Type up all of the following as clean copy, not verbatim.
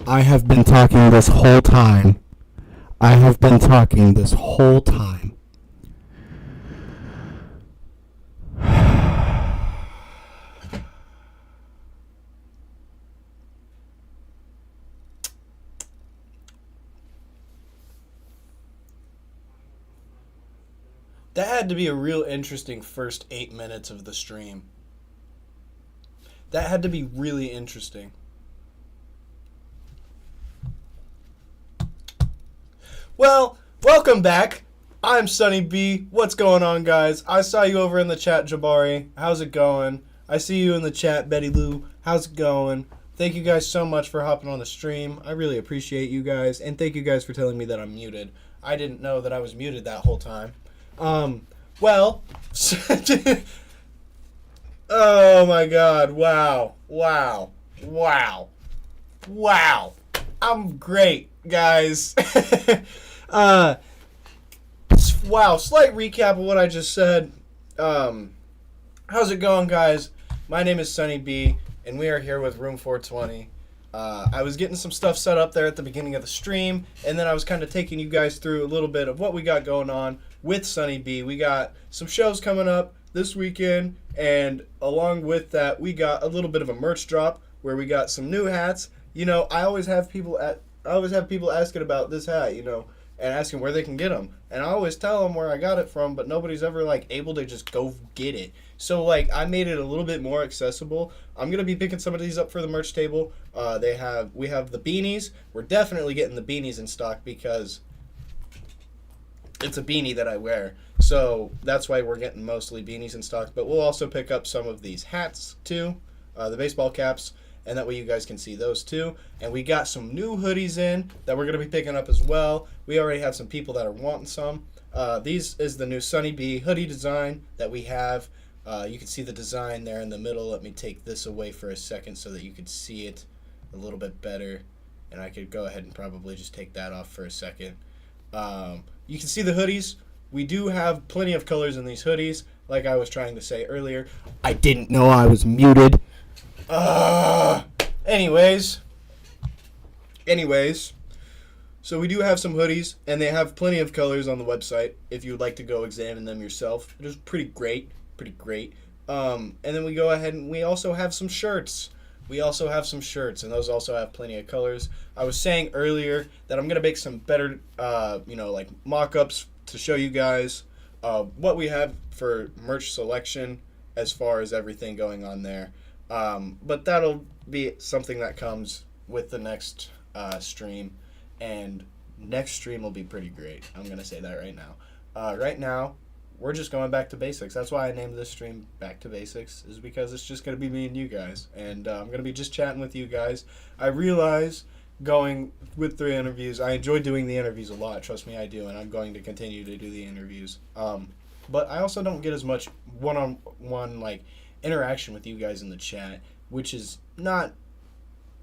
I have been talking this whole time. I have been talking this whole time. That had to be a real interesting first 8 minutes of the stream. That had to be really interesting. Well, welcome back. I'm Sonny B. What's going on, guys? I saw you over in the chat, Jabari. How's it going? I see you in the chat, Betty Lou. How's it going? Thank you guys so much for hopping on the stream. I really appreciate you guys. And thank you guys for telling me that I'm muted. I didn't know that I was muted that whole time. Well, oh my god, wow, I'm great, guys. Wow, slight recap of what I just said. How's it going, guys? My name is Sonny B, and we are here with Room 420. I was getting some stuff set up there at the beginning of the stream, and then I was kind of taking you guys through a little bit of what we got going on with Sonny B. We got some shows coming up this weekend, and along with that, we got a little bit of a merch drop where we got some new hats. You know, I always have people asking about this hat, you know, and asking where they can get them, and I always tell them where I got it from, but nobody's ever like able to just go get it. So like I made it a little bit more accessible. I'm gonna be picking some of these up for the merch table. We have the beanies. We're definitely getting the beanies in stock because it's a beanie that I wear. So that's why we're getting mostly beanies in stock. But we'll also pick up some of these hats too, the baseball caps, and that way you guys can see those too. And we got some new hoodies in that we're gonna be picking up as well. We already have some people that are wanting some. These is the new Sonny B hoodie design that we have. You can see the design there in the middle. Let me take this away for a second so that you could see it a little bit better. And I could go ahead and probably just take that off for a second. You can see the hoodies. We do have plenty of colors in these hoodies. Like I was trying to say earlier. I didn't know I was muted. Anyways. So we do have some hoodies, and they have plenty of colors on the website if you would like to go examine them yourself. It is pretty great. And then we go ahead and we also have some shirts. And those also have plenty of colors. I was saying earlier that I'm going to make some better, like mock-ups to show you guys what we have for merch selection as far as everything going on there. But that'll be something that comes with the next stream. And next stream will be pretty great. I'm going to say that right now. Right now, we're just going back to basics. That's why I named this stream Back to Basics, is because it's just going to be me and you guys. And I'm going to be just chatting with you guys. I realize going with 3 interviews, I enjoy doing the interviews a lot. Trust me, I do. And I'm going to continue to do the interviews. But I also don't get as much one-on-one like interaction with you guys in the chat, which is not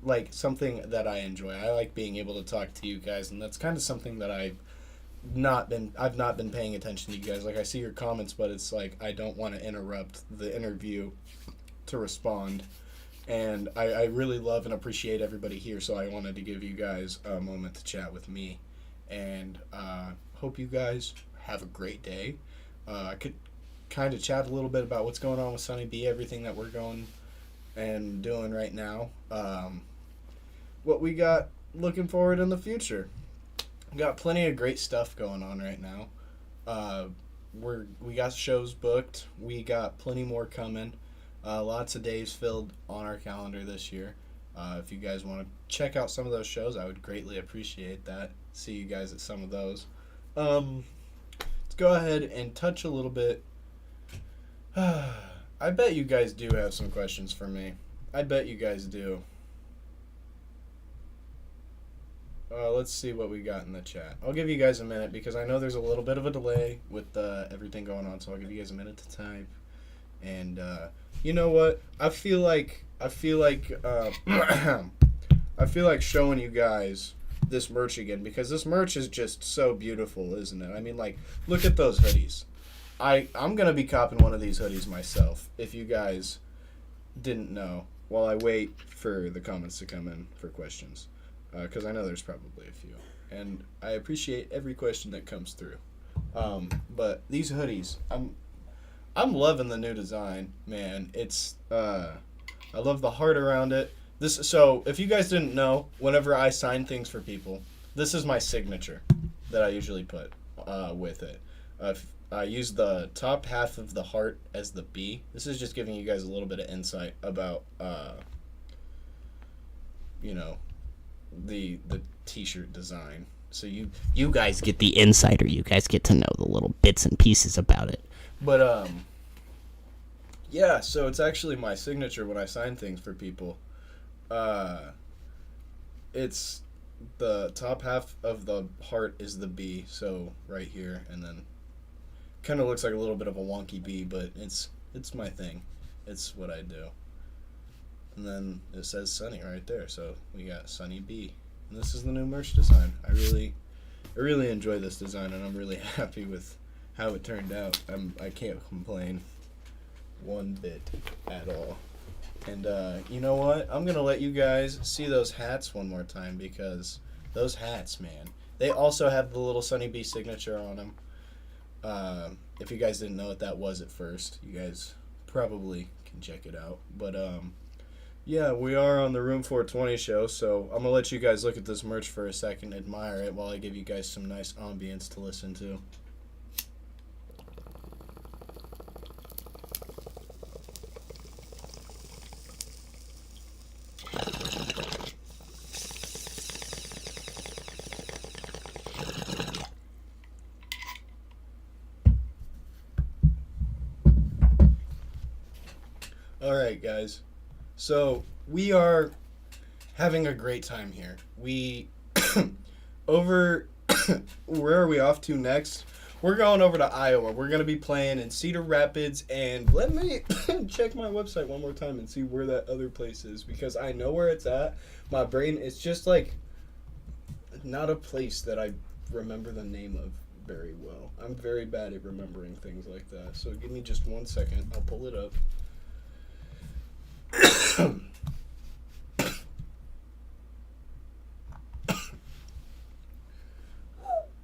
like something that I enjoy. I like being able to talk to you guys, and that's kind of something that I've not been paying attention to you guys. Like I see your comments, but it's like I don't want to interrupt the interview to respond. And I really love and appreciate everybody here, so I wanted to give you guys a moment to chat with me. And hope you guys have a great day. I could kind of chat a little bit about what's going on with Sonny B, everything that we're going and doing right now. What we got looking forward in the future. We got plenty of great stuff going on right now. We got shows booked. We got plenty more coming. Lots of days filled on our calendar this year. If you guys want to check out some of those shows, I would greatly appreciate that. See you guys at some of those. Let's go ahead and touch a little bit. I bet you guys do have some questions for me. I bet you guys do. Let's see what we got in the chat. I'll give you guys a minute because I know there's a little bit of a delay with everything going on, so I'll give you guys a minute to type. And you know what? I feel like showing you guys this merch again because this merch is just so beautiful, isn't it? I mean, like, look at those hoodies. I'm gonna be copping one of these hoodies myself. If you guys didn't know, while I wait for the comments to come in for questions. because I know there's probably a few, and I appreciate every question that comes through. But these hoodies, I'm loving the new design, man. It's I love the heart around it. So if you guys didn't know, whenever I sign things for people, this is my signature that I usually put with it. I use the top half of the heart as the B. This is just giving you guys a little bit of insight about the t-shirt design. So you guys get the insider. You guys get to know the little bits and pieces about it. But yeah, so it's actually my signature when I sign things for people. It's the top half of the heart is the B, so right here, and then kind of looks like a little bit of a wonky B, but it's my thing. It's what I do. And then it says Sonny right there, so we got Sonny B. And this is the new merch design. I really enjoy this design, and I'm really happy with how it turned out. I can't complain one bit at all. And you know what? I'm gonna let you guys see those hats one more time, because those hats, man, they also have the little Sonny B signature on them. If you guys didn't know what that was at first, you guys probably can check it out. But yeah, we are on the Room 420 show, so I'm gonna let you guys look at this merch for a second, admire it, while I give you guys some nice ambience to listen to. Alright, guys. So, we are having a great time here. We, where are we off to next? We're going over to Iowa. We're going to be playing in Cedar Rapids, and let me check my website one more time and see where that other place is, because I know where it's at. My brain is just like not a place that I remember the name of very well. I'm very bad at remembering things like that. So give me just 1 second. I'll pull it up.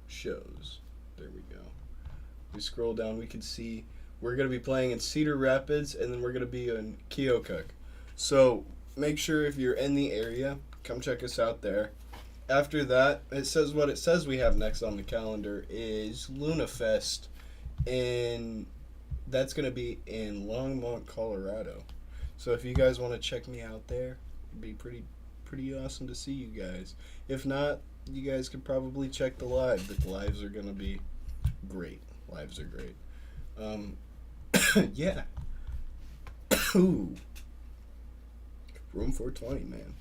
Shows. There we go. We scroll down, we can see we're going to be playing in Cedar Rapids, and then we're going to be in Keokuk. So make sure if you're in the area, come check us out there. After that, it says what it says we have next on the calendar is Luna Fest, and that's going to be in Longmont, Colorado. So if you guys want to check me out there, it'd be pretty awesome to see you guys. If not, you guys could probably check the live. The lives are going to be great. Lives are great. Yeah. Ooh. Room 420, man.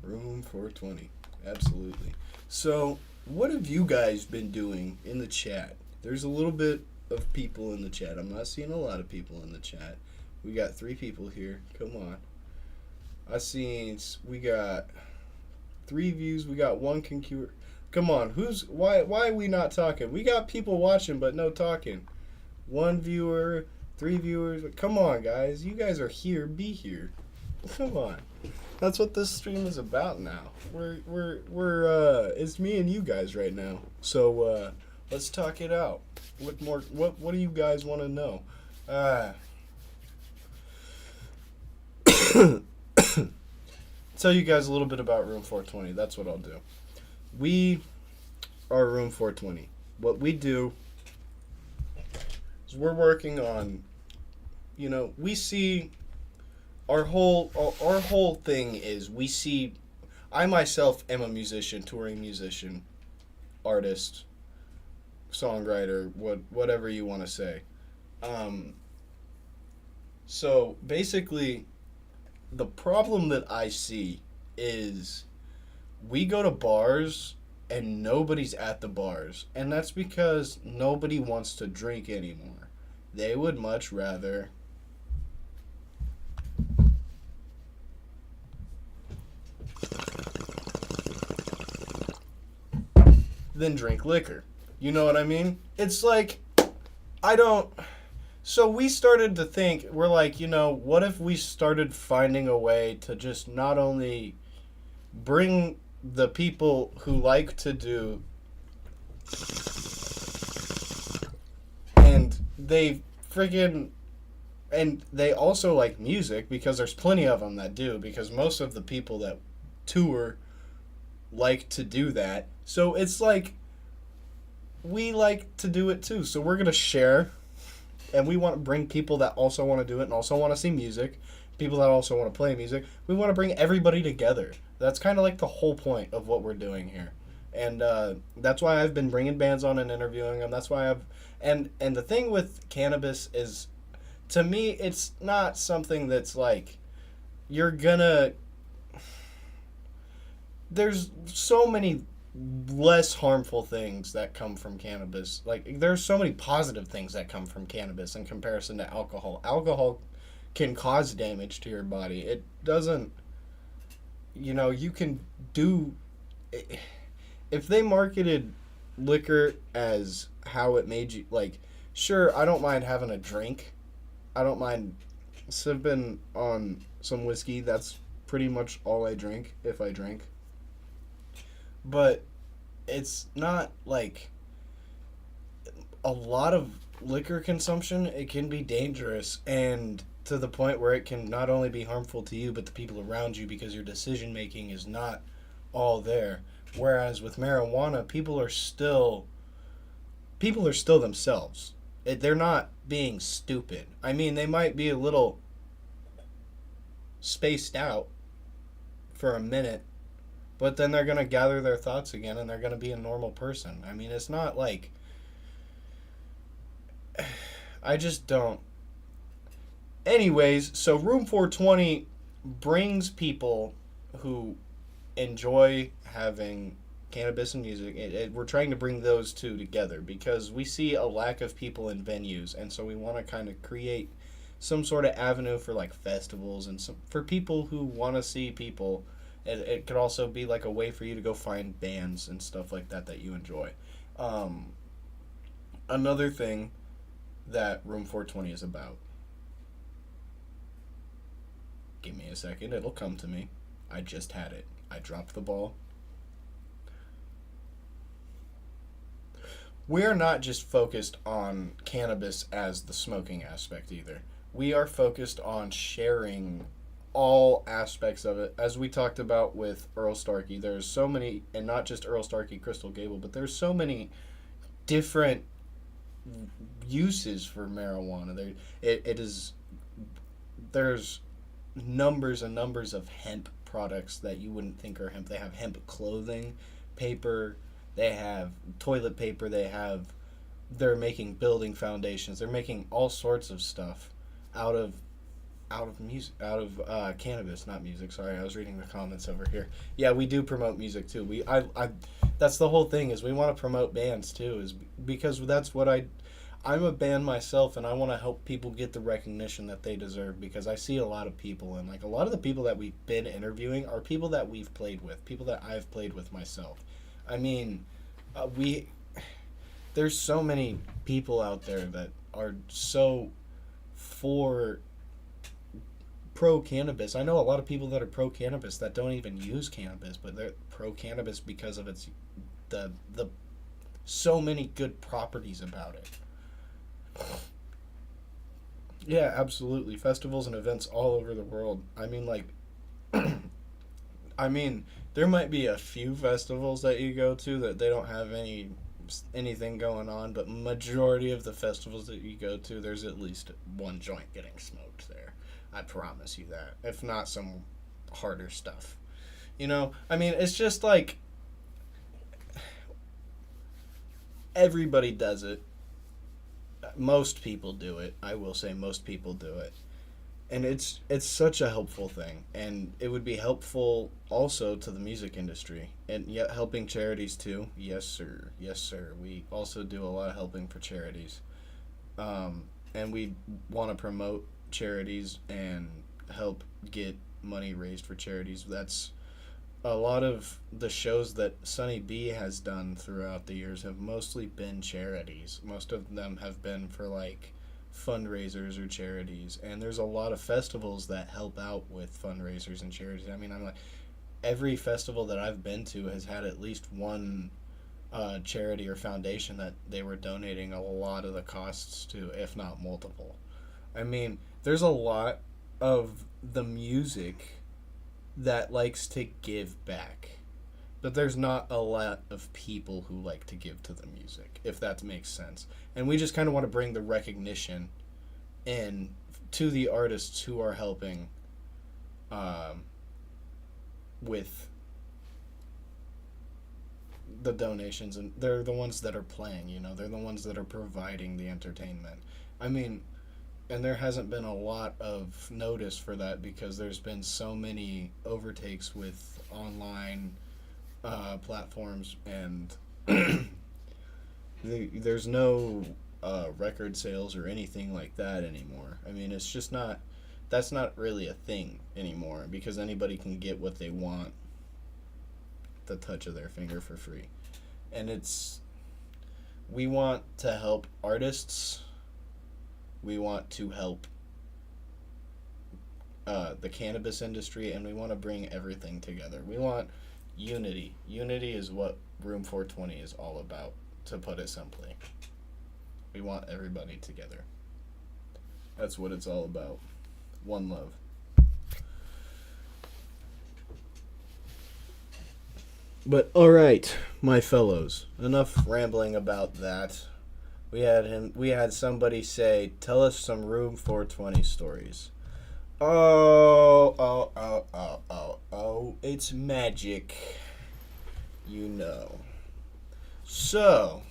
Room 420. Absolutely. So, what have you guys been doing in the chat? There's a little bit of people in the chat. I'm not seeing a lot of people in the chat. We got 3 people here. Come on. We got 3 views. We got 1 concur. Come on. Why are we not talking? We got people watching, but no talking. 1 viewer, 3 viewers. Come on, guys. You guys are here. Be here. Come on. That's what this stream is about now. It's me and you guys right now. So let's talk it out. What do you guys want to know? Tell you guys a little bit about Room 420. That's what I'll do. We are Room 420. What we do is we're working on, we see our whole thing is we see. I myself am a musician, touring musician, artist, songwriter, whatever you want to say. So basically, the problem that I see is we go to bars and nobody's at the bars. And that's because nobody wants to drink anymore. They would much rather than drink liquor. You know what I mean? It's like, So we started to think, we're like, what if we started finding a way to just not only bring the people who like to do, and they friggin' and they also like music, because there's plenty of them that do, because most of the people that tour like to do that. So it's like we like to do it too. So we're going to share, and we want to bring people that also want to do it and also want to see music, people that also want to play music. We want to bring everybody together. That's kind of like the whole point of what we're doing here. And that's why I've been bringing bands on and interviewing them. That's why I've and the thing with cannabis is, to me, it's not something that's like you're gonna. There's so many less harmful things that come from cannabis. Like, there's so many positive things that come from cannabis in comparison to alcohol. Alcohol can cause damage to your body. It doesn't. You can do. If they marketed liquor as how it made you, like, sure, I don't mind having a drink. I don't mind sipping on some whiskey. That's pretty much all I drink, if I drink. But it's not like a lot of liquor consumption. It can be dangerous, and to the point where it can not only be harmful to you but the people around you, because your decision making is not all there. Whereas with marijuana, people are still themselves. They're not being stupid. I mean, they might be a little spaced out for a minute, but then they're going to gather their thoughts again, and they're going to be a normal person. I mean, it's not like... I just don't... Anyways, so Room 420 brings people who enjoy having cannabis and music. We're trying to bring those two together, because we see a lack of people in venues, and so we want to kind of create some sort of avenue for like festivals and for people who want to see people. It could also be like a way for you to go find bands and stuff like that you enjoy. Another thing that Room 420 is about. Give me a second, it'll come to me. I just had it. I dropped the ball. We're not just focused on cannabis as the smoking aspect either. We are focused on sharing all aspects of it. As we talked about with Earl Starkey, there's so many, and not just Earl Starkey, Crystal Gable, but there's so many different uses for marijuana. There's numbers and numbers of hemp products that you wouldn't think are hemp. They have hemp clothing, paper, they have toilet paper, they're making building foundations, they're making all sorts of stuff out of cannabis, not music. Sorry, I was reading the comments over here. Yeah, we do promote music too. That's the whole thing, is we want to promote bands too, is because that's what I'm a band myself, and I want to help people get the recognition that they deserve, because I see a lot of people, and like a lot of the people that we've been interviewing are people that we've played with, people that I've played with myself. I mean, there's so many people out there that are so for pro-cannabis. I know a lot of people that are pro-cannabis that don't even use cannabis, but they're pro-cannabis because of its the so many good properties about it. Yeah, absolutely. Festivals and events all over the world. I mean, like, there might be a few festivals that you go to that they don't have anything going on, but majority of the festivals that you go to, there's at least one joint getting smoked there. I promise you that. If not some harder stuff. I mean, it's just like everybody does it. Most people do it. I will say most people do it. And it's such a helpful thing, and it would be helpful also to the music industry, and yet helping charities too. Yes sir, we also do a lot of helping for charities, and we want to promote charities and help get money raised for charities. That's a lot of the shows that Sonny B has done throughout the years have mostly been charities. Most of them have been for like fundraisers or charities, and there's a lot of festivals that help out with fundraisers and charities. I mean, I'm like, every festival that I've been to has had at least one charity or foundation that they were donating a lot of the costs to, if not multiple. I mean, there's a lot of the music that likes to give back, but there's not a lot of people who like to give to the music, if that makes sense. And we just kind of want to bring the recognition in to the artists who are helping with the donations, and they're the ones that are playing, they're the ones that are providing the entertainment. I mean, and there hasn't been a lot of notice for that because there's been so many overtakes with online platforms, and there's no record sales or anything like that anymore. I mean, it's just not, that's not really a thing anymore because anybody can get what they want the touch of their finger for free. And we want to help artists. We want to help the cannabis industry, and we want to bring everything together. We want unity. Unity is what Room 420 is all about, to put it simply. We want everybody together. That's what it's all about. One love. But alright, my fellows, enough rambling about that. We had somebody say, tell us some Room 420 stories. Oh, it's magic. So,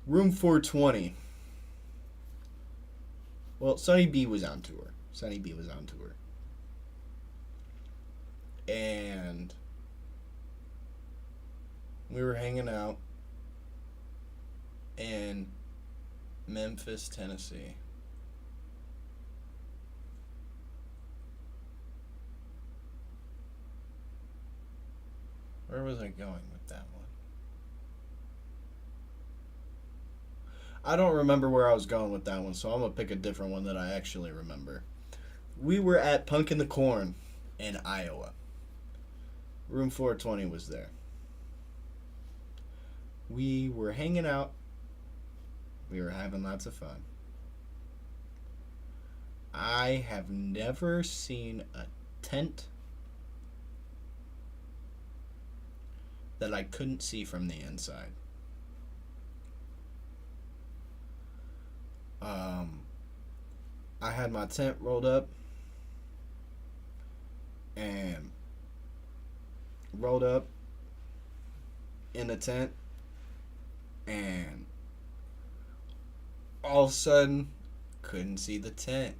Room 420. Well, Sonny B was on tour. And we were hanging out in Memphis, Tennessee. Where was I going with that one? I don't remember where I was going with that one, so I'm going to pick a different one that I actually remember. We were at Punk in the Corn in Iowa. Room 420 was there. We were hanging out. We were having lots of fun. I have never seen a tent that I couldn't see from the inside. I had my tent rolled up and rolled up in the tent, and all of a sudden couldn't see the tent.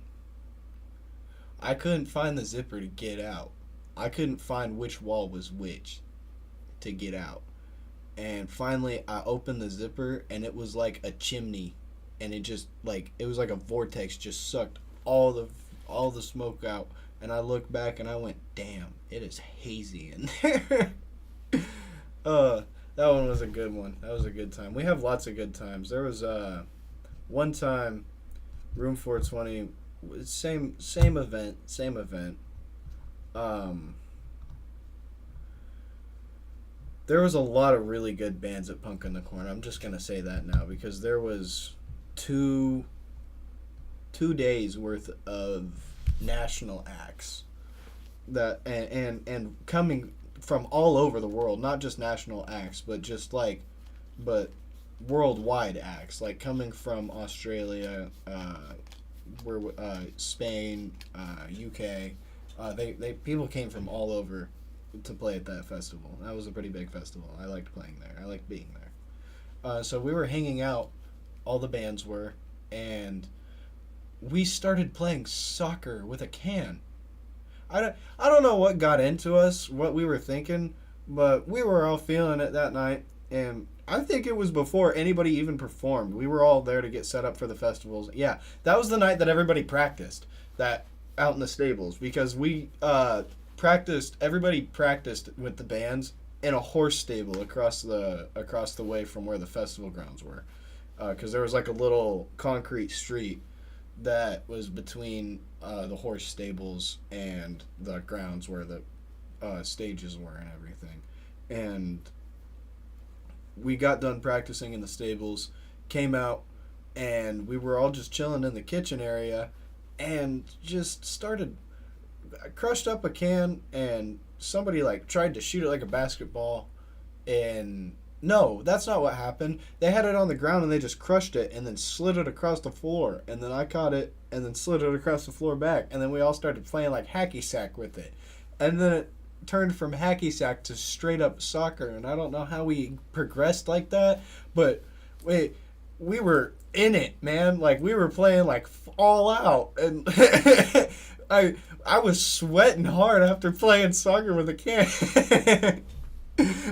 I couldn't find the zipper to get out. I couldn't find which wall was which to get out. And finally I opened the zipper, and it was like a chimney, and it just it was like a vortex, just sucked all the smoke out. And I looked back and I went, damn, it is hazy in there. That one was a good one. That was a good time. We have lots of good times. There was one time, Room 420, same event. There was a lot of really good bands at Punk in the Corn. I'm just gonna say that now because there was two days worth of national acts that and coming from all over the world, not just national acts, but worldwide acts, like coming from Australia, Spain, UK. They people came from all over to play at that festival. That was a pretty big festival. I liked playing there. I liked being there. So we were hanging out, all the bands were, and we started playing soccer with a can. I don't know what got into us, what we were thinking, but we were all feeling it that night, and I think it was before anybody even performed. We were all there to get set up for the festivals. Yeah, that was the night that everybody practiced, that out in the stables, because we everybody practiced with the bands in a horse stable across the way from where the festival grounds were, because there was like a little concrete street that was between the horse stables and the grounds where the stages were and everything. And we got done practicing in the stables, came out, and we were all just chilling in the kitchen area, and just started. I crushed up a can, and somebody like tried to shoot it like a basketball, and no, that's not what happened. They had it on the ground and they just crushed it and then slid it across the floor, and then I caught it and then slid it across the floor back, and then we all started playing like hacky sack with it, and then it turned from hacky sack to straight up soccer, and I don't know how we progressed like that, but we were in it, man. Like we were playing like all out, and I was sweating hard after playing soccer with a can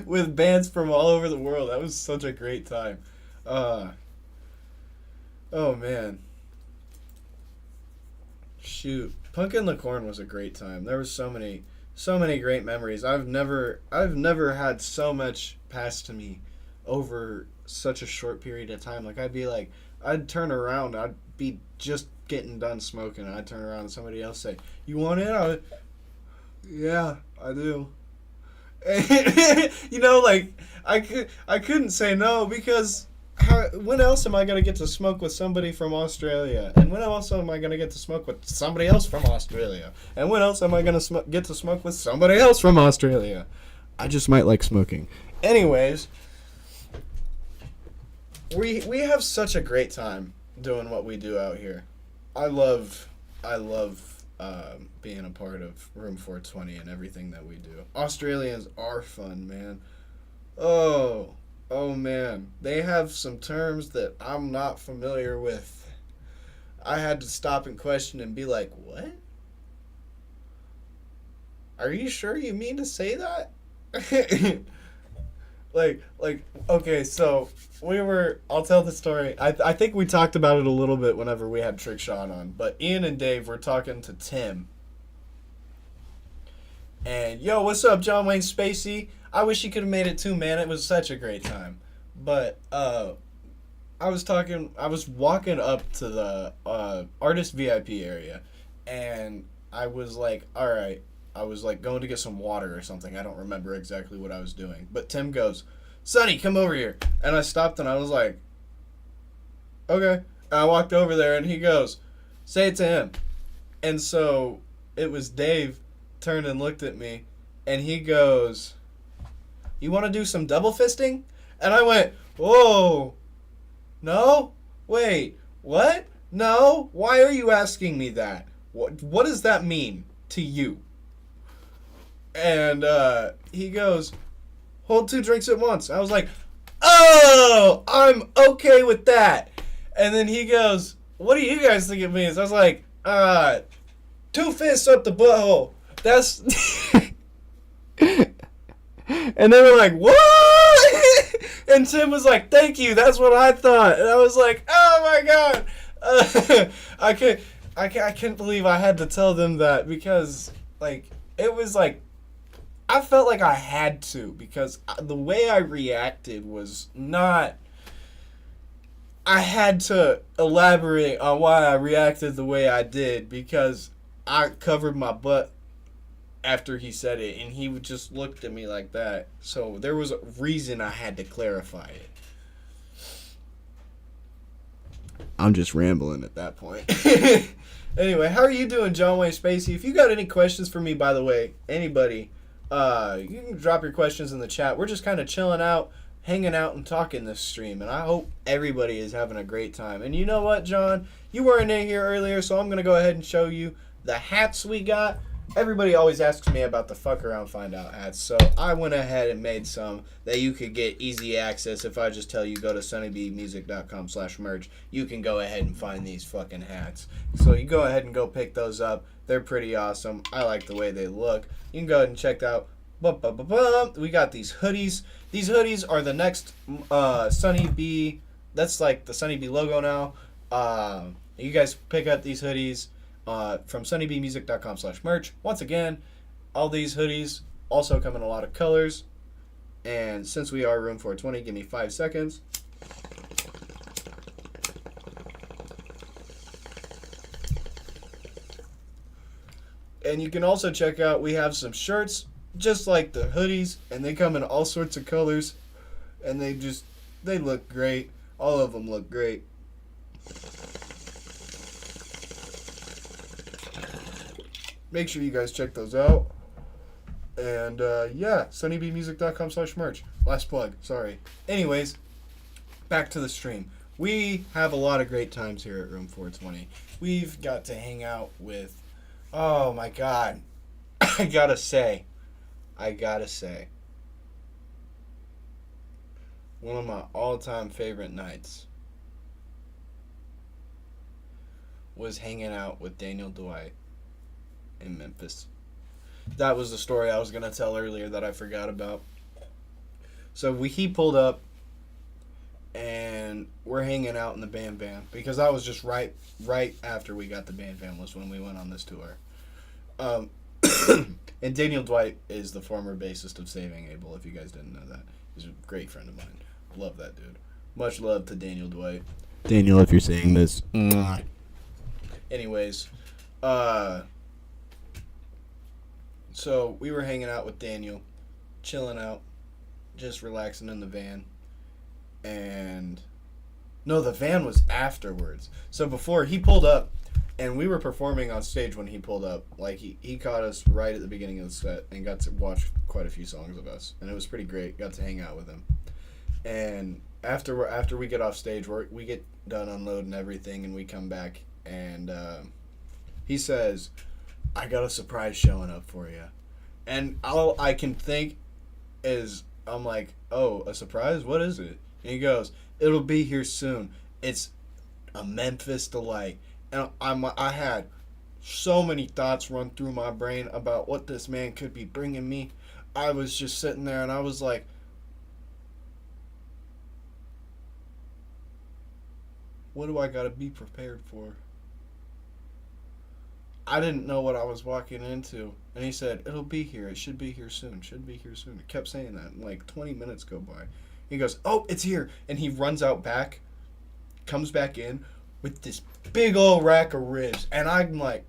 with bands from all over the world. That was such a great time. Oh man, shoot, Punk in the Corn was a great time. There was so many great memories. I've never had so much pass to me over such a short period of time. Like I'd turn around, I'd be just getting done smoking, and I'd turn around and somebody else say, "You want it?" Yeah, I do. You know, like I couldn't say no, because when else am I gonna get to smoke with somebody from Australia? And when else am I gonna get to smoke with somebody else from Australia? And when else am I gonna get to smoke with somebody else from Australia? I just might like smoking. Anyways, we have such a great time doing what we do out here. I love being a part of Room 420 and everything that we do. Australians are fun, man. Oh man, they have some terms that I'm not familiar with. I had to stop and question and be like, "What? Are you sure you mean to say that?" like okay, so I'll tell the story. I think we talked about it a little bit whenever we had Trick Shot on, but Ian and Dave were talking to Tim. And, "Yo, what's up, John Wayne Spacey? I wish you could have made it too, man. It was such a great time." But I was walking up to the artist VIP area, and I was like, all right. I was like going to get some water or something. I don't remember exactly what I was doing. But Tim goes, "Sonny, come over here." And I stopped and I was like, "Okay." And I walked over there and he goes, "Say it to him." And so it was Dave turned and looked at me and he goes, "You want to do some double fisting?" And I went, "Whoa, no, wait, what? No, why are you asking me that? What does that mean to you?" And he goes, "Hold 2 drinks at once." I was like, "Oh, I'm okay with that." And then he goes, "What do you guys think it means?" I was like, 2 fists up the butthole. That's... And they were like, "What?" And Tim was like, "Thank you, that's what I thought." And I was like, "Oh my god." I couldn't believe I had to tell them that, because like it was like I felt like I had to, because the way I reacted was not... I had to elaborate on why I reacted the way I did, because I covered my butt after he said it, and he just looked at me like that. So there was a reason I had to clarify it. I'm just rambling at that point. Anyway, how are you doing, John Wayne Spacey? If you got any questions for me, by the way, anybody... you can drop your questions in the chat. We're just kind of chilling out, hanging out, and talking this stream, and I hope everybody is having a great time. And you know what, John? You weren't in here earlier, so I'm going to go ahead and show you the hats we got. Everybody always asks me about the fuck around find out hats, so I went ahead and made some that you could get easy access. If I just tell you go to sonnybmusic.com/merch, you can go ahead and find these fucking hats. So you go ahead and go pick those up. They're pretty awesome. I like the way they look. You can go ahead and check out. We got these hoodies. These hoodies are the next Sonny B. That's like the Sonny B logo now. You guys pick up these hoodies from sonnybmusic.com/merch. Once again, all these hoodies also come in a lot of colors. And since we are Room 420, give me 5 seconds. And you can also check out, we have some shirts, just like the hoodies, and they come in all sorts of colors. And they look great. All of them look great. Make sure you guys check those out. And yeah, sunnybmusic.com/merch. Last plug, sorry. Anyways, back to the stream. We have a lot of great times here at Room 420. We've got to hang out with, oh my god, I gotta say, one of my all-time favorite nights was hanging out with Daniel Dwight in Memphis. That was the story I was going to tell earlier that I forgot about. So he pulled up, and we're hanging out in the band van, because that was just right after we got the band van was when we went on this tour. And Daniel Dwight is the former bassist of Saving Abel, if you guys didn't know that. He's a great friend of mine. Love that dude. Much love to Daniel Dwight. Daniel, if you're saying this. Anyways, so we were hanging out with Daniel, chilling out, just relaxing in the van. And no, the van was afterwards. So before he pulled up, and we were performing on stage when he pulled up. Like he caught us right at the beginning of the set and got to watch quite a few songs of us, and it was pretty great. Got to hang out with him. And after we get off stage, we get done unloading everything, and we come back, and he says, "I got a surprise showing up for you." And all I can think is, I'm like, "Oh, a surprise? What is it?" And he goes, "It'll be here soon. It's a Memphis delight." And I had so many thoughts run through my brain about what this man could be bringing me. I was just sitting there, and I was like, what do I got to be prepared for? I didn't know what I was walking into. And he said, "It'll be here. It should be here soon. Should be here soon." He kept saying that. And like 20 minutes go by. He goes, "Oh, it's here." And he runs out back, comes back in with this big old rack of ribs. And I'm like,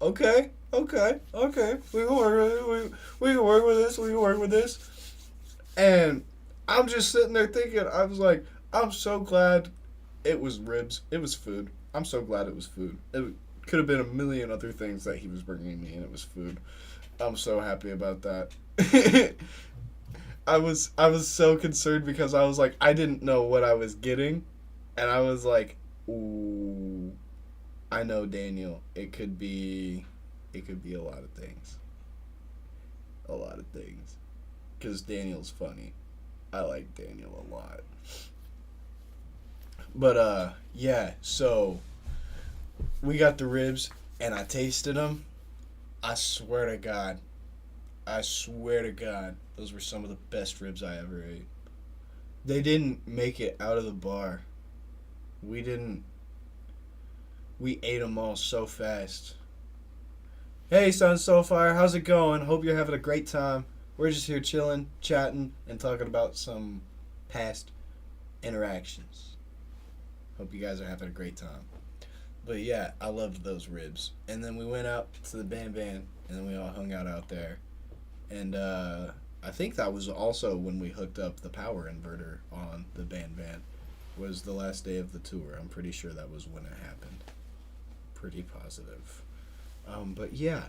okay. We can work with this. And I'm just sitting there thinking, I was like, I'm so glad it was ribs. It was food. I'm so glad it was food. It could have been a million other things that he was bringing me, and it was food. I'm so happy about that. I was so concerned because I was like, I didn't know what I was getting, and I was like, ooh, I know Daniel. It could be a lot of things. A lot of things. Because Daniel's funny. I like Daniel a lot. But, yeah, so we got the ribs, and I tasted them. I swear to God, those were some of the best ribs I ever ate. They didn't make it out of the bar. We ate them all so fast. Hey, Sun Soulfire, how's it going? Hope you're having a great time. We're just here chilling, chatting, and talking about some past interactions. Hope you guys are having a great time. But yeah, I loved those ribs. And then we went out to the band van, and then we all hung out there. And I think that was also when we hooked up the power inverter on the band van. Was the last day of the tour. I'm pretty sure that was when it happened. Pretty positive. But yeah,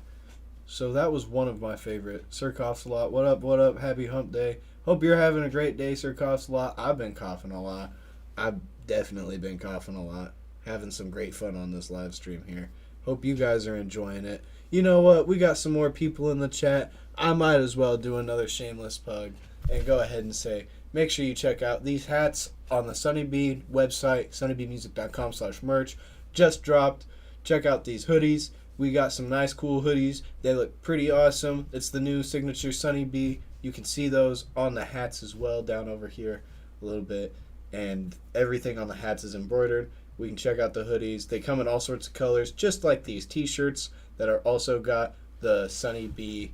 so that was one of my favorite. Sir Coughs a lot. What up? Happy hump day. Hope you're having a great day, Sir Coughs a lot. I've been coughing a lot. I've definitely been coughing a lot. Having some great fun on this live stream here. Hope you guys are enjoying it. You know what? We got some more people in the chat. I might as well do another shameless plug and go ahead and say, make sure you check out these hats on the Sonny B website, sunnybmusic.com/merch. Just dropped. Check out these hoodies. We got some nice, cool hoodies. They look pretty awesome. It's the new signature Sonny B. You can see those on the hats as well down over here a little bit. And everything on the hats is embroidered. We can check out the hoodies. They come in all sorts of colors, just like these t-shirts that are also got the Sonny B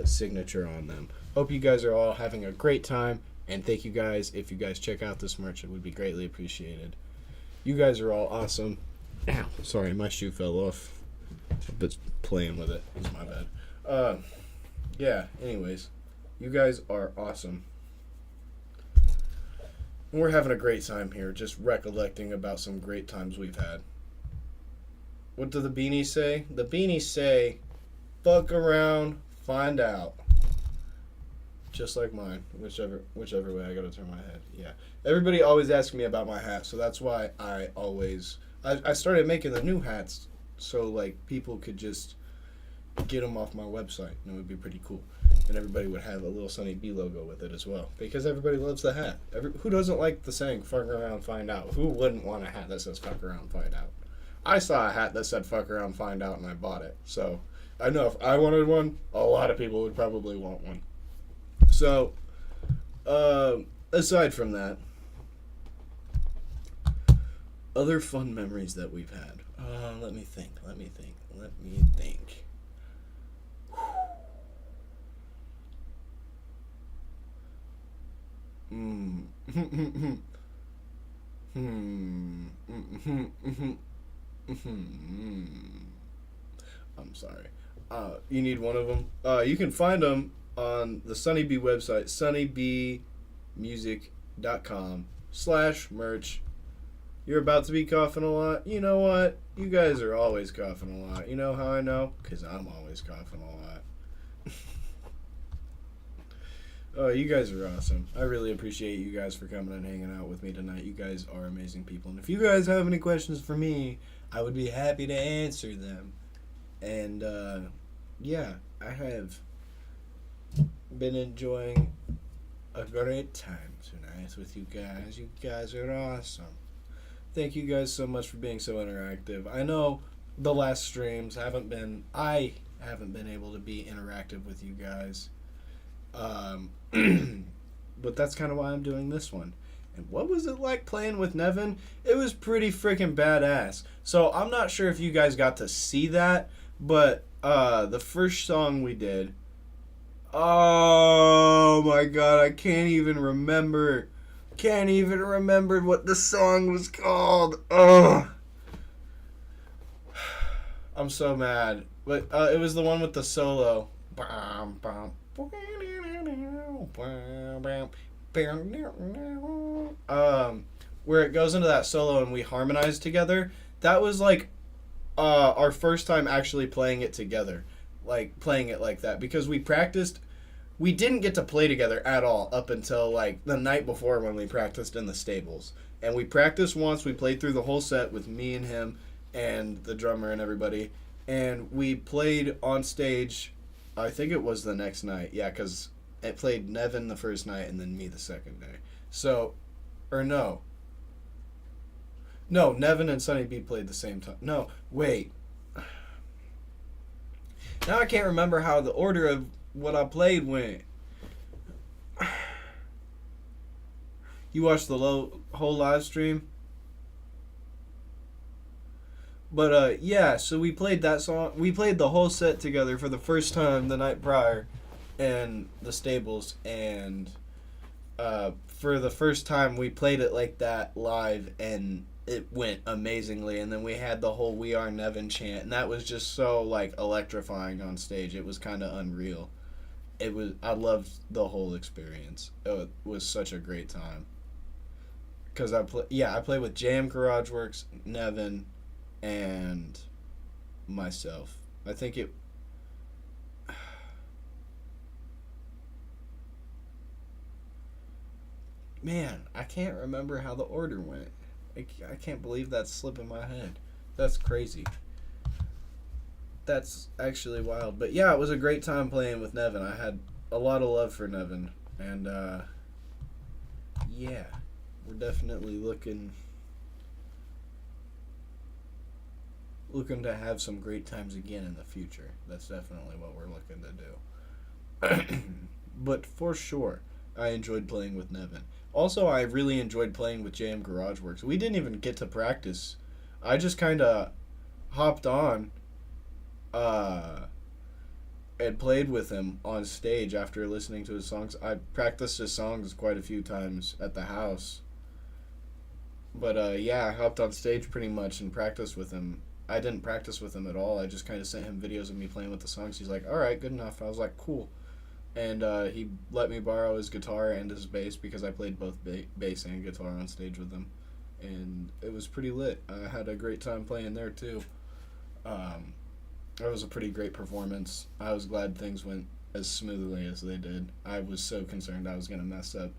signature on them. Hope you guys are all having a great time. And thank you guys. If you guys check out this merch, it would be greatly appreciated. You guys are all awesome. Ow, sorry, my shoe fell off. I've been playing with it. It's my bad. Yeah, anyways. You guys are awesome. We're having a great time here, just recollecting about some great times we've had. What do the beanies say? The beanies say, fuck around, find out. Just like mine, whichever way. I gotta turn my head. Yeah. Everybody always asks me about my hat, so that's why I started making the new hats so like people could just get them off my website, and it would be pretty cool. And everybody would have a little Sonny B logo with it as well, because everybody loves the hat. Who doesn't like the saying "fuck around, find out"? Who wouldn't want a hat that says "fuck around, find out"? I saw a hat that said "fuck around, find out," and I bought it. So I know if I wanted one, a lot of people would probably want one. So, aside from that, other fun memories that we've had. Let me think. I'm sorry. You need one of them? You can find them on the Sonny B website, sonnybmusic.com/merch. You're about to be coughing a lot. You know what? You guys are always coughing a lot. You know how I know? Because I'm always coughing a lot. Oh, you guys are awesome. I really appreciate you guys for coming and hanging out with me tonight. You guys are amazing people. And if you guys have any questions for me, I would be happy to answer them. And, yeah, I have been enjoying a great time tonight with you guys. You guys are awesome. Thank you guys so much for being so interactive. I know the last streams I haven't been able to be interactive with you guys. But that's kind of why I'm doing this one. And what was it like playing with Nevin? It was pretty freaking badass. So I'm not sure if you guys got to see that, but the first song we did, oh my god, I can't even remember what the song was called. Ugh. I'm so mad. But it was the one with the solo. Where it goes into that solo and we harmonize together. That was like our first time actually playing it together. Like playing it like that. Because we practiced. We didn't get to play together at all up until like the night before when we practiced in the stables. And we practiced once. We played through the whole set with me and him and the drummer and everybody. And we played on stage, I think it was the next night. Yeah, because it played Nevin the first night and then me the second day. So, or no. No, Nevin and Sonny B played the same time. No, wait. Now I can't remember how the order of what I played went. You watched the whole live stream? But yeah, so we played that song. We played the whole set together for the first time the night prior in the stables, and for the first time we played it like that live, and it went amazingly. And then we had the whole "We Are Nevin" chant, and that was just so like electrifying on stage. It was kind of unreal. I loved the whole experience. It was such a great time. Cause I played with Jam Garage Works, Nevin, and myself. I think it. Man, I can't remember how the order went. I can't believe that's slipping my head. That's crazy. That's actually wild. But yeah, it was a great time playing with Nevin. I had a lot of love for Nevin. And yeah, we're definitely looking to have some great times again in the future. That's definitely what we're looking to do. But for sure, I enjoyed playing with Nevin. Also, I really enjoyed playing with JM Garage Works. We didn't even get to practice. I just kind of hopped on and played with him on stage after listening to his songs. I practiced his songs quite a few times at the house. But yeah, I hopped on stage pretty much and practiced with him. I didn't practice with him at all. I just kind of sent him videos of me playing with the songs. He's like, "All right, good enough." I was like, "Cool." And he let me borrow his guitar and his bass because I played both bass and guitar on stage with him, and it was pretty lit. I had a great time playing there too. Um, it was a pretty great performance. I was glad things went as smoothly as they did. I was so concerned I was gonna mess up,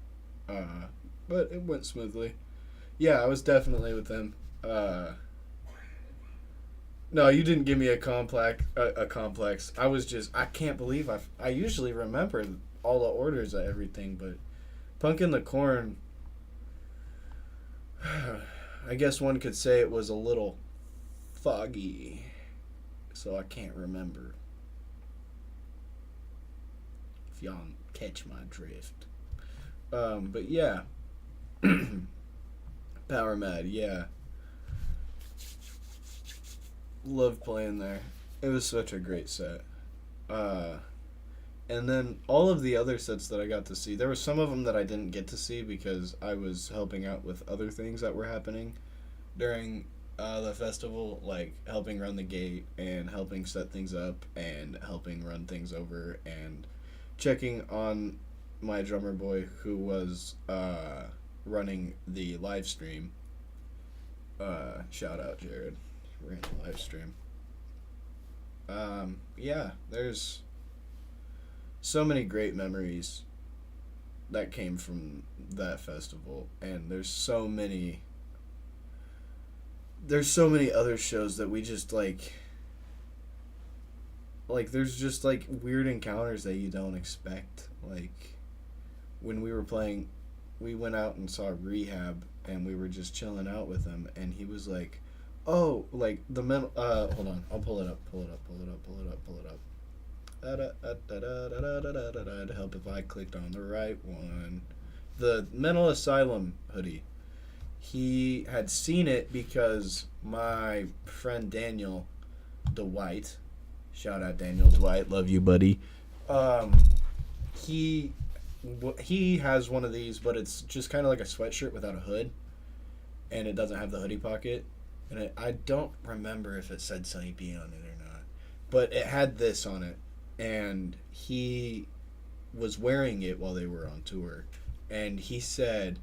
uh, but it went smoothly. Yeah, I was definitely with them. No, you didn't give me a complex. I was just I can't believe I usually remember all the orders of everything, but Pumpkin the Corn. I guess one could say it was a little foggy, so I can't remember. If y'all catch my drift. But yeah, Power Mad. Yeah, loved playing there. It was such a great set. Uh, and then all of the other sets that I got to see, there were some of them that I didn't get to see because I was helping out with other things that were happening during the festival, like helping run the gate and helping set things up and helping run things over and checking on my drummer boy who was running the live stream. Shout out Jared, ran the live stream. Yeah, there's so many great memories that came from that festival, and there's so many other shows that we just like there's just like weird encounters that you don't expect. Like when we were playing, we went out and saw Rehab, and we were just chilling out with him, and he was like, "Oh, like the mental." Hold on, I'll pull it up. Pull it up. Pull it up. Pull it up. Pull it up. It'd help if I clicked on the right one. The mental asylum hoodie. He had seen it because my friend Daniel Dwight, shout out Daniel Dwight, love you, buddy. Um, he he has one of these, but it's just kind of like a sweatshirt without a hood, and it doesn't have the hoodie pocket. And I don't remember if it said Sonny B on it or not, but it had this on it, and he was wearing it while they were on tour, and he said,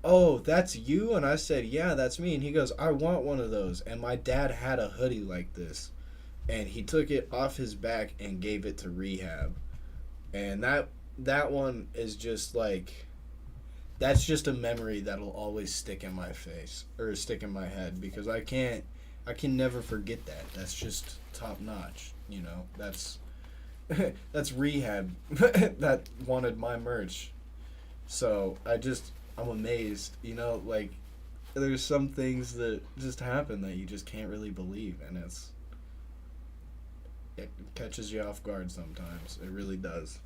"Oh, that's you?" And I said, "Yeah, that's me." And he goes, "I want one of those." And my dad had a hoodie like this, and he took it off his back and gave it to Rehab. And that one is just like that's just a memory that'll always stick in my face or stick in my head because I can never forget that. That's just top notch, you know. That's Rehab that wanted my merch. So I'm amazed, you know, like there's some things that just happen that you just can't really believe, and it catches you off guard sometimes. It really does.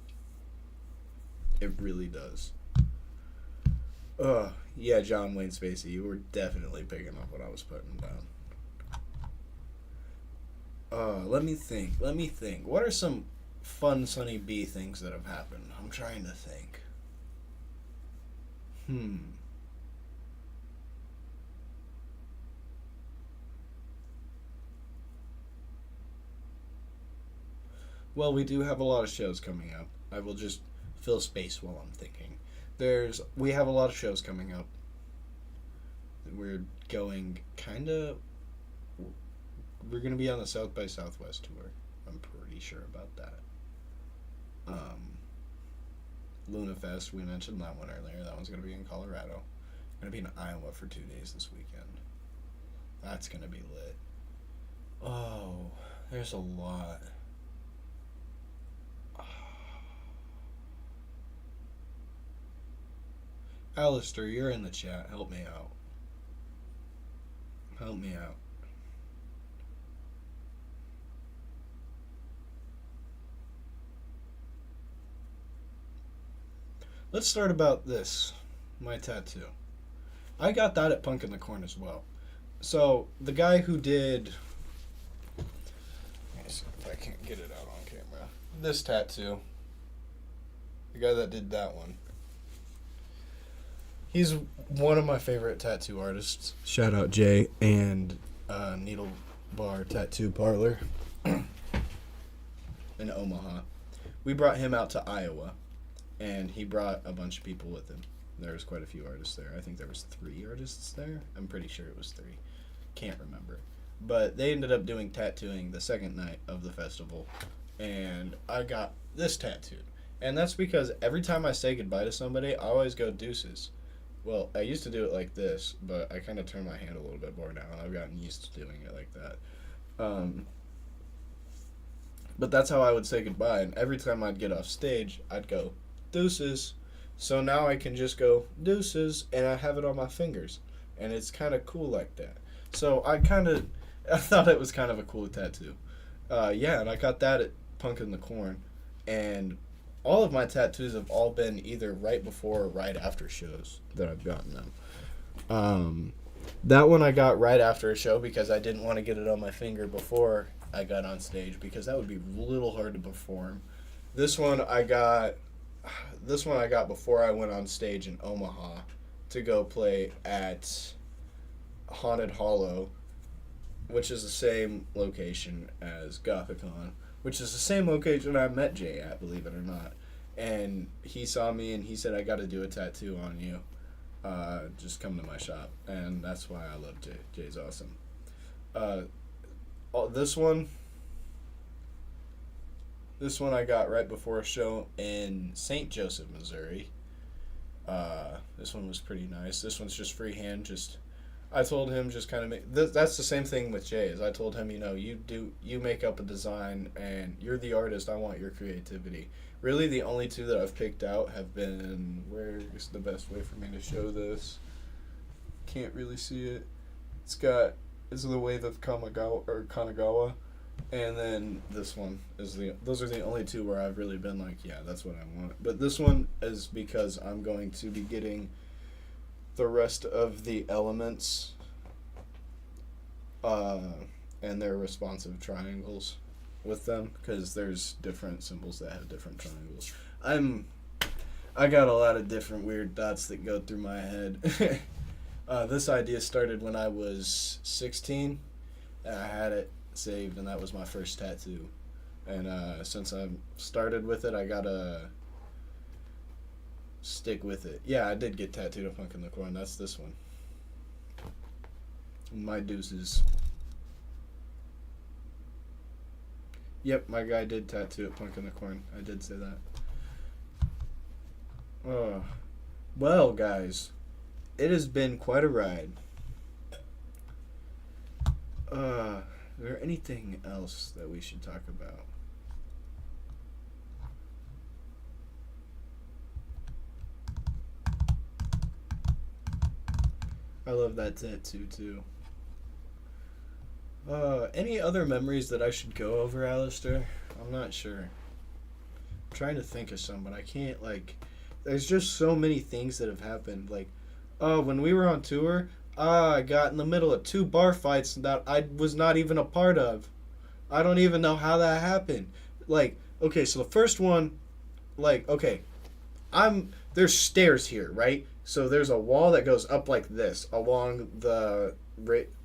It really does. Yeah, John Wayne Spacey, you were definitely picking up what I was putting down. Let me think. Let me think. What are some fun Sunny B things that have happened? I'm trying to think. Hmm. Well, we do have a lot of shows coming up. I will just fill space while I'm thinking. We have a lot of shows coming up. We're going kind of we're going to be on the South by Southwest tour. I'm pretty sure about that. Um Luna Fest, we mentioned that one earlier. That one's going to be in Colorado. Going to be in Iowa for 2 days this weekend. That's going to be lit. Oh, there's a lot. Alistair, you're in the chat. Help me out. Help me out. Let's start about this. My tattoo. I got that at Punk in the Corn as well. So, the guy who did. Let me see if I can't get it out on camera. This tattoo. The guy that did that one. He's one of my favorite tattoo artists. Shout out Jay and Needle Bar Tattoo Parlor in Omaha. We brought him out to Iowa, and he brought a bunch of people with him. There was quite a few artists there. I think there was 3 artists there. I'm pretty sure it was 3. Can't remember. But they ended up doing tattooing the second night of the festival, and I got this tattooed. And that's because every time I say goodbye to somebody, I always go deuces. Well, I used to do it like this, but I kind of turn my hand a little bit more now, and I've gotten used to doing it like that. But that's how I would say goodbye, and every time I'd get off stage, I'd go deuces. So now I can just go deuces, and I have it on my fingers, and it's kind of cool like that. So I thought it was kind of a cool tattoo. Yeah, and I got that at Punk in the Corn, and all of my tattoos have all been either right before or right after shows that I've gotten them. That one I got right after a show because I didn't want to get it on my finger before I got on stage because that would be a little hard to perform. This one I got before I went on stage in Omaha to go play at Haunted Hollow, which is the same location as Gothicon, which is the same location I met Jay at, believe it or not. And he saw me and he said, I got to do a tattoo on you. Just come to my shop. And that's why I love Jay. Jay's awesome. This one I got right before a show in St. Joseph, Missouri. This one was pretty nice. This one's just freehand, I told him just kind of that's the same thing with Jay. Is I told him, you make up a design and you're the artist. I want your creativity. Really, the only 2 that I've picked out have been, where's the best way for me to show this? Can't really see it. It's the Wave of Kanagawa, and then this one those are the only 2 where I've really been like, yeah, that's what I want. But this one is because I'm going to be getting the rest of the elements and their responsive triangles with them, because there's different symbols that have different triangles. I got a lot of different weird thoughts that go through my head. This idea started when I was 16, and I had it saved, and that was my first tattoo. And since I started with it, I gotta stick with it. Yeah, I did get tattooed at Punk in the Corn. That's this one. My deuces. Yep, my guy did tattoo at Punk in the Corn. I did say that. Well, guys, it has been quite a ride. Is there anything else that we should talk about? I love that tattoo too. Any other memories that I should go over, Alistair? I'm not sure. I'm trying to think of some, but I can't, there's just so many things that have happened. When we were on tour, I got in the middle of 2 bar fights that I was not even a part of. I don't even know how that happened. Okay, so the first one, there's stairs here, right? So there's a wall that goes up like this along the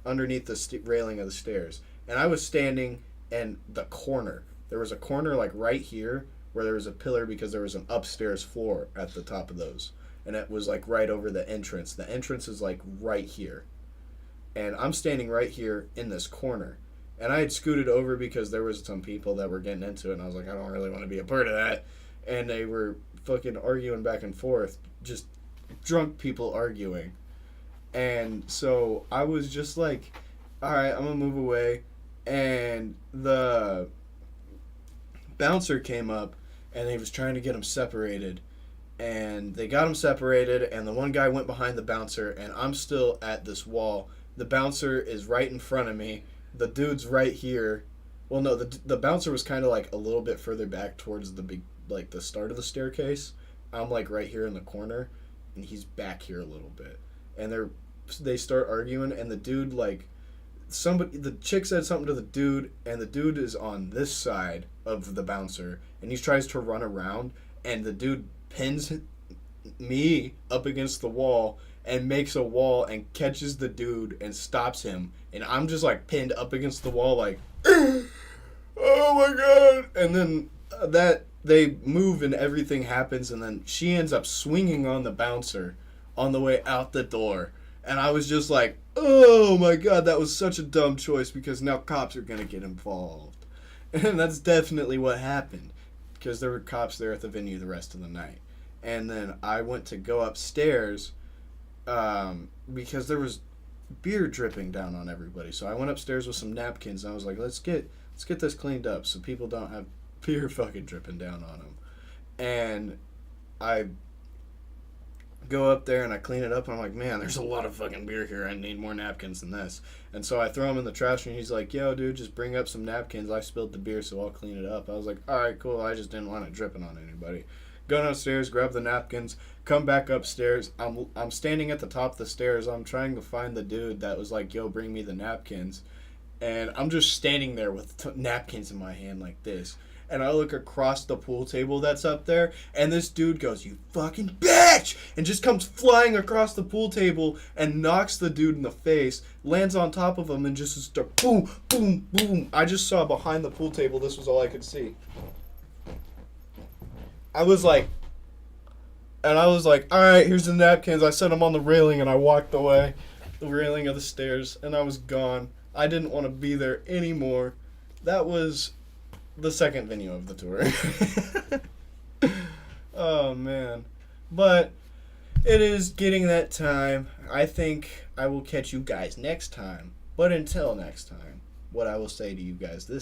underneath the railing of the stairs, and I was standing in the corner. There was a corner right here where there was a pillar because there was an upstairs floor at the top of those, and it was right over the entrance. The entrance is right here, and I'm standing right here in this corner. And I had scooted over because there was some people that were getting into it, and I was like, I don't really want to be a part of that. And they were fucking arguing back and forth, just drunk people arguing. And so I was just like, alright, I'm gonna move away. And the bouncer came up, and he was trying to get them separated. And they got them separated, and the one guy went behind the bouncer, and I'm still at this wall. The bouncer is right in front of me. The dude's right here. Well, no, the bouncer was kind of a little bit further back towards the big, the start of the staircase. I'm right here in the corner, and he's back here a little bit. And they start arguing, and the dude, the chick said something to the dude, and the dude is on this side of the bouncer, and he tries to run around, and the dude pins me up against the wall and makes a wall and catches the dude and stops him. And I'm just like pinned up against the wall, like, oh my god. And then that they move and everything happens. And then she ends up swinging on the bouncer on the way out the door. And I was just like, oh my god, that was such a dumb choice because now cops are going to get involved. And that's definitely what happened because there were cops there at the venue the rest of the night. And then I went to go upstairs because there was beer dripping down on everybody. So I went upstairs with some napkins and I was like, let's get this cleaned up so people don't have beer fucking dripping down on them. And I go up there and I clean it up and I'm like, man, there's a lot of fucking beer here. I need more napkins than this. And so I throw them in the trash and he's like, yo, dude, just bring up some napkins. I spilled the beer, so I'll clean it up. I was like, all right, cool. I just didn't want it dripping on anybody. Go downstairs, grab the napkins, come back upstairs. I'm standing at the top of the stairs. I'm trying to find the dude that was like, yo, bring me the napkins. And I'm just standing there with napkins in my hand like this. And I look across the pool table that's up there, and this dude goes, you fucking bitch! And just comes flying across the pool table and knocks the dude in the face, lands on top of him, and just start boom, boom, boom. I just saw behind the pool table, this was all I could see. I was like, alright, here's the napkins. I set them on the railing, and I walked away, the railing of the stairs, and I was gone. I didn't want to be there anymore. That was the second venue of the tour. Oh, man. But it is getting that time. I think I will catch you guys next time. But until next time, what I will say to you guys this